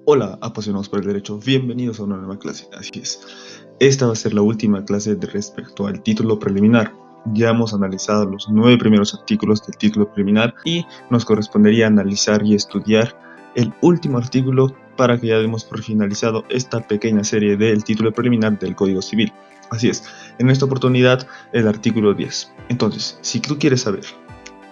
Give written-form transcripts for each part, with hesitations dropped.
Hola, apasionados por el derecho, bienvenidos a una nueva clase. Así es, esta va a ser la última clase respecto al título preliminar. Ya hemos analizado los 9 primeros artículos del título preliminar y nos correspondería analizar y estudiar el último artículo para que ya demos por finalizado esta pequeña serie del título preliminar del Código Civil. Así es, en esta oportunidad el artículo 10. Entonces, si tú quieres saber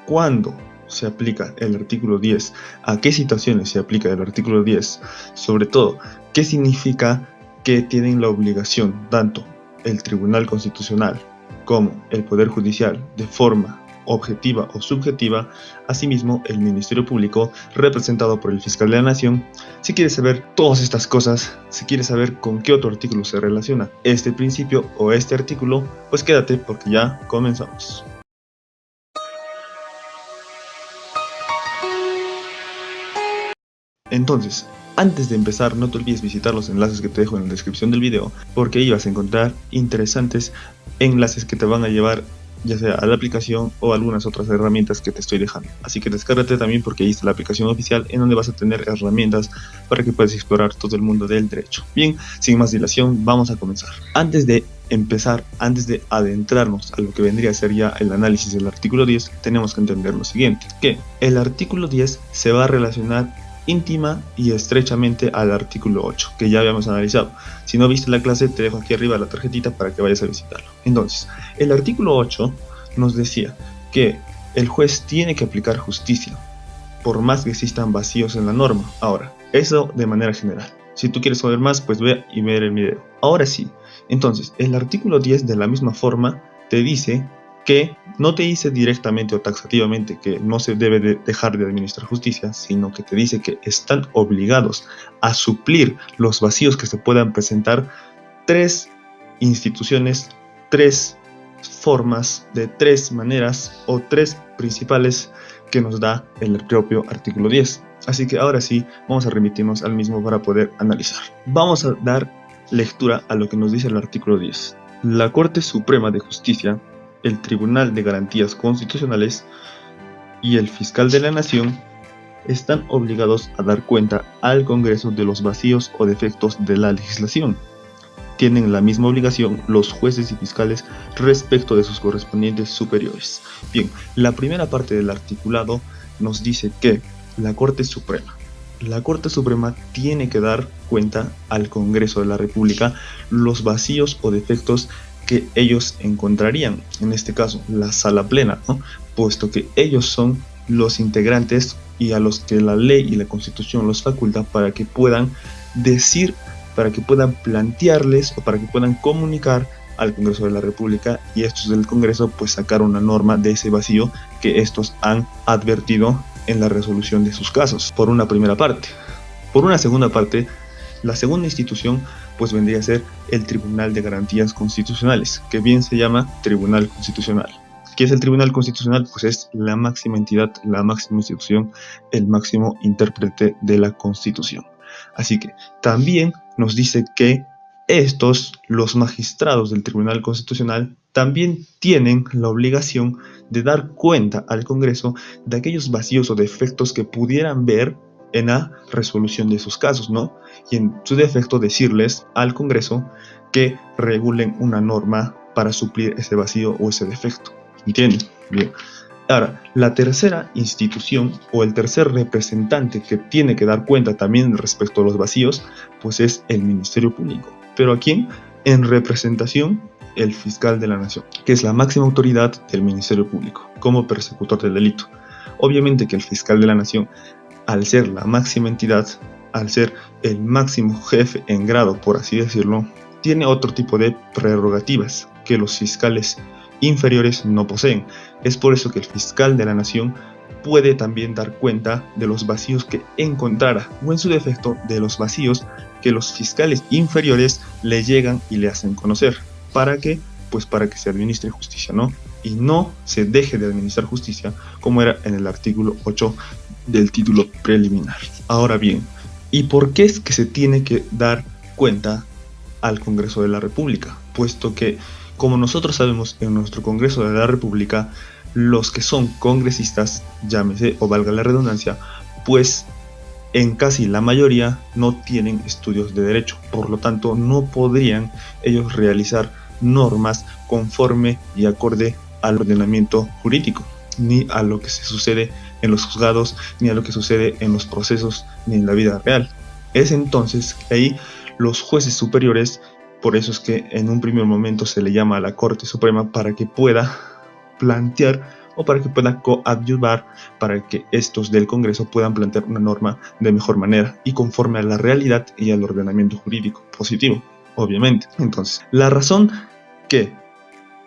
cuándo se aplica el artículo 10, a qué situaciones se aplica el artículo 10, sobre todo, qué significa que tienen la obligación tanto el Tribunal Constitucional como el Poder Judicial de forma objetiva o subjetiva, asimismo el Ministerio Público representado por el Fiscal de la Nación. Si quieres saber todas estas cosas, si quieres saber con qué otro artículo se relaciona este principio o este artículo, pues quédate porque ya comenzamos. Entonces, antes de empezar, no te olvides visitar los enlaces que te dejo en la descripción del video, porque ahí vas a encontrar interesantes enlaces que te van a llevar ya sea a la aplicación o a algunas otras herramientas que te estoy dejando. Así que descárgate también porque ahí está la aplicación oficial en donde vas a tener herramientas para que puedas explorar todo el mundo del derecho. Bien, sin más dilación, vamos a comenzar. Antes de empezar, antes de adentrarnos a lo que vendría a ser ya el análisis del artículo 10, tenemos que entender lo siguiente, que el artículo 10 se va a relacionar íntima y estrechamente al artículo 8 que ya habíamos analizado. Si no viste la clase, te dejo aquí arriba la tarjetita para que vayas a visitarlo. Entonces, el artículo 8 nos decía que el juez tiene que aplicar justicia por más que existan vacíos en la norma. Ahora, eso de manera general. Si tú quieres saber más, pues ve y ver el video. Ahora sí, entonces, el artículo 10 de la misma forma te dice que no te dice directamente o taxativamente que no se debe de dejar de administrar justicia, sino que te dice que están obligados a suplir los vacíos que se puedan presentar tres instituciones, tres formas, de tres maneras o tres principales que nos da el propio artículo 10. Así que ahora sí, vamos a remitirnos al mismo para poder analizar. Vamos a dar lectura a lo que nos dice el artículo 10. La Corte Suprema de Justicia, el Tribunal de Garantías Constitucionales y el Fiscal de la Nación están obligados a dar cuenta al Congreso de los vacíos o defectos de la legislación. Tienen la misma obligación los jueces y fiscales respecto de sus correspondientes superiores. Bien, la primera parte del articulado nos dice que la Corte Suprema tiene que dar cuenta al Congreso de la República los vacíos o defectos que ellos encontrarían, en este caso la sala plena, ¿no? Puesto que ellos son los integrantes y a los que la ley y la Constitución los faculta para que puedan decir, para que puedan plantearles o para que puedan comunicar al Congreso de la República y estos del Congreso pues sacar una norma de ese vacío que estos han advertido en la resolución de sus casos, por una primera parte. Por una segunda parte, la segunda institución pues vendría a ser el Tribunal de Garantías Constitucionales, que bien se llama Tribunal Constitucional. ¿Qué es el Tribunal Constitucional? Pues es la máxima entidad, la máxima institución, el máximo intérprete de la Constitución. Así que también nos dice que los magistrados del Tribunal Constitucional, también tienen la obligación de dar cuenta al Congreso de aquellos vacíos o defectos que pudieran ver en la resolución de sus casos, ¿no? Y en su defecto decirles al Congreso que regulen una norma para suplir ese vacío o ese defecto. ¿Entienden? Bien. Ahora, la tercera institución o el tercer representante que tiene que dar cuenta también respecto a los vacíos, pues es el Ministerio Público. ¿Pero a quién? En representación, el Fiscal de la Nación, que es la máxima autoridad del Ministerio Público como persecutor del delito. Obviamente que el Fiscal de la Nación, al ser la máxima entidad, al ser el máximo jefe en grado, por así decirlo, tiene otro tipo de prerrogativas que los fiscales inferiores no poseen. Es por eso que el Fiscal de la Nación puede también dar cuenta de los vacíos que encontrara, o en su defecto, de los vacíos que los fiscales inferiores le llegan y le hacen conocer. ¿Para qué? Pues para que se administre justicia, ¿no? Y no se deje de administrar justicia como era en el artículo 8 del título preliminar. Ahora bien, ¿y por qué es que se tiene que dar cuenta al Congreso de la República? Puesto que, como nosotros sabemos, en nuestro Congreso de la República, los que son congresistas, llámese o valga la redundancia, pues en casi la mayoría no tienen estudios de derecho, por lo tanto no podrían ellos realizar normas conforme y acorde al ordenamiento jurídico, ni a lo que se sucede en los juzgados, ni a lo que sucede en los procesos, ni en la vida real. Es entonces que ahí los jueces superiores, por eso es que en un primer momento se le llama a la Corte Suprema, para que pueda plantear o para que pueda coadyuvar para que estos del Congreso puedan plantear una norma de mejor manera y conforme a la realidad y al ordenamiento jurídico positivo, obviamente. Entonces, la razón que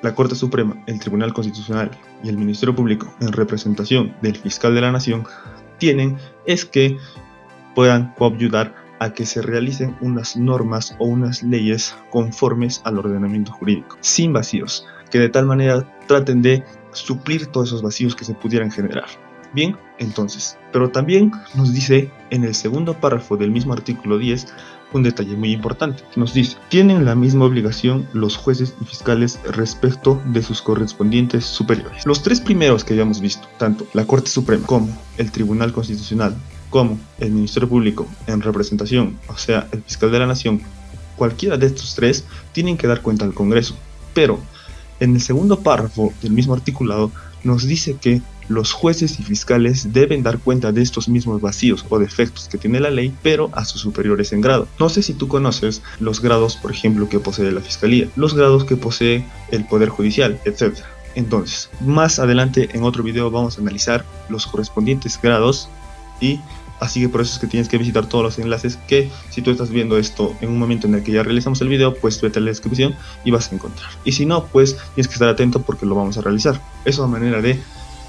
la Corte Suprema, el Tribunal Constitucional y el Ministerio Público, en representación del fiscal de la Nación, tienen es que puedan coadyuvar a que se realicen unas normas o unas leyes conformes al ordenamiento jurídico, sin vacíos, que de tal manera traten de suplir todos esos vacíos que se pudieran generar. Bien, entonces, pero también nos dice en el segundo párrafo del mismo artículo 10 un detalle muy importante. Nos dice, tienen la misma obligación los jueces y fiscales respecto de sus correspondientes superiores. Los tres primeros que habíamos visto, tanto la Corte Suprema como el Tribunal Constitucional, como el Ministerio Público en representación, o sea, el fiscal de la Nación, cualquiera de estos tres tienen que dar cuenta al Congreso. Pero en el segundo párrafo del mismo articulado nos dice que los jueces y fiscales deben dar cuenta de estos mismos vacíos o defectos que tiene la ley, pero a sus superiores en grado. No sé si tú conoces los grados, por ejemplo, que posee la Fiscalía, los grados que posee el Poder Judicial, etc. Entonces, más adelante en otro video vamos a analizar los correspondientes grados y así que por eso es que tienes que visitar todos los enlaces que si tú estás viendo esto en un momento en el que ya realizamos el video, pues vete a la descripción y vas a encontrar. Y si no, pues tienes que estar atento porque lo vamos a realizar. Eso a manera de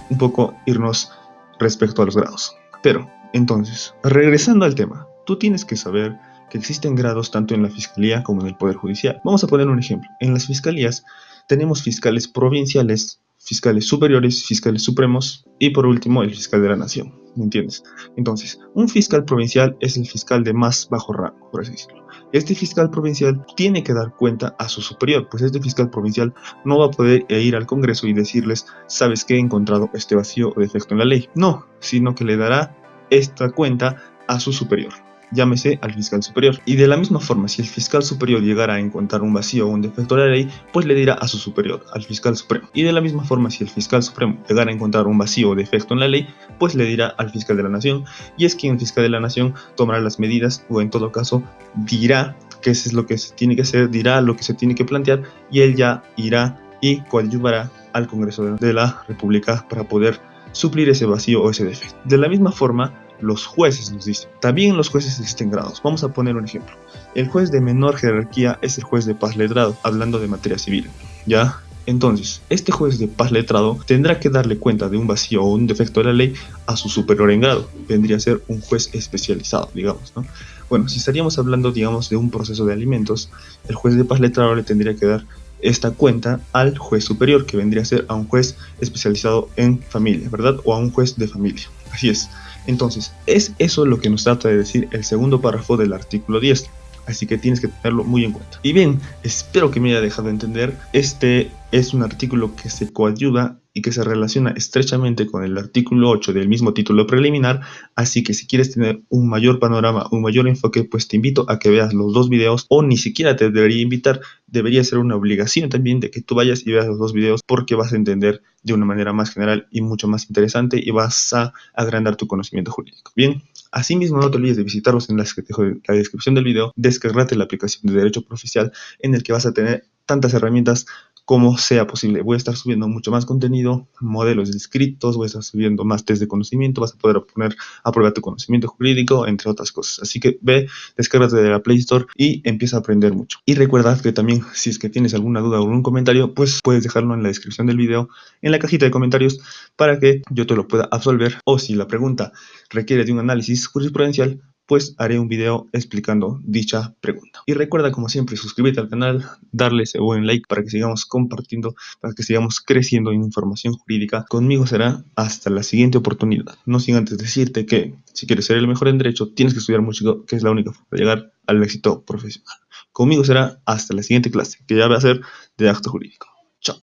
un poco irnos respecto a los grados. Pero, entonces, regresando al tema, tú tienes que saber que existen grados tanto en la Fiscalía como en el Poder Judicial. Vamos a poner un ejemplo. En las fiscalías tenemos fiscales provinciales, fiscales superiores, fiscales supremos y por último el fiscal de la Nación. ¿Me entiendes? Entonces, un fiscal provincial es el fiscal de más bajo rango, por así decirlo. Este fiscal provincial tiene que dar cuenta a su superior, pues este fiscal provincial no va a poder ir al Congreso y decirles, ¿sabes qué? He encontrado este vacío o defecto en la ley. No, sino que le dará esta cuenta a su superior. Llámese al fiscal superior. Y de la misma forma, si el fiscal superior llegara a encontrar un vacío o un defecto de la ley, pues le dirá a su superior, al fiscal supremo. Y de la misma forma, si el fiscal supremo llegara a encontrar un vacío o defecto en la ley, pues le dirá al fiscal de la Nación, y es quien el fiscal de la Nación tomará las medidas, o en todo caso dirá qué es lo que se tiene que hacer, dirá lo que se tiene que plantear, y él ya irá y coadyuvará al Congreso de la República para poder suplir ese vacío o ese defecto. De la misma forma, los jueces nos dicen. También en los jueces existen grados. Vamos a poner un ejemplo. El juez de menor jerarquía es el juez de paz letrado, hablando de materia civil. ¿Ya? Entonces, este juez de paz letrado tendrá que darle cuenta de un vacío o un defecto de la ley a su superior en grado. Vendría a ser un juez especializado, digamos, ¿no? Bueno, si estaríamos hablando, digamos, de un proceso de alimentos, el juez de paz letrado le tendría que dar esta cuenta al juez superior, que vendría a ser a un juez especializado en familia, ¿verdad? O a un juez de familia. Así es. Entonces, es eso lo que nos trata de decir el segundo párrafo del artículo 10. Así que tienes que tenerlo muy en cuenta. Y bien, espero que me haya dejado entender. Este es un artículo que se coadyuva y que se relaciona estrechamente con el artículo 8 del mismo título preliminar. Así que si quieres tener un mayor panorama, un mayor enfoque, pues te invito a que veas los dos videos, o ni siquiera te debería invitar, debería ser una obligación también de que tú vayas y veas los dos videos, porque vas a entender de una manera más general y mucho más interesante y vas a agrandar tu conocimiento jurídico. Bien. Asimismo, no te olvides de visitar los enlaces que te dejo en la descripción del video, descargarte la aplicación de Derecho Profesional en el que vas a tener tantas herramientas como sea posible. Voy a estar subiendo mucho más contenido, modelos descritos, voy a estar subiendo más test de conocimiento, vas a poder poner a prueba tu conocimiento jurídico, entre otras cosas. Así que ve, descárgate de la Play Store y empieza a aprender mucho. Y recuerda que también, si es que tienes alguna duda o algún comentario, pues puedes dejarlo en la descripción del video, en la cajita de comentarios, para que yo te lo pueda absolver. O si la pregunta requiere de un análisis jurisprudencial, pues haré un video explicando dicha pregunta. Y recuerda, como siempre, suscribirte al canal, darle ese buen like para que sigamos compartiendo, para que sigamos creciendo en información jurídica. Conmigo será hasta la siguiente oportunidad. No sin antes decirte que si quieres ser el mejor en derecho, tienes que estudiar mucho, que es la única forma de llegar al éxito profesional. Conmigo será hasta la siguiente clase, que ya va a ser de acto jurídico. Chao.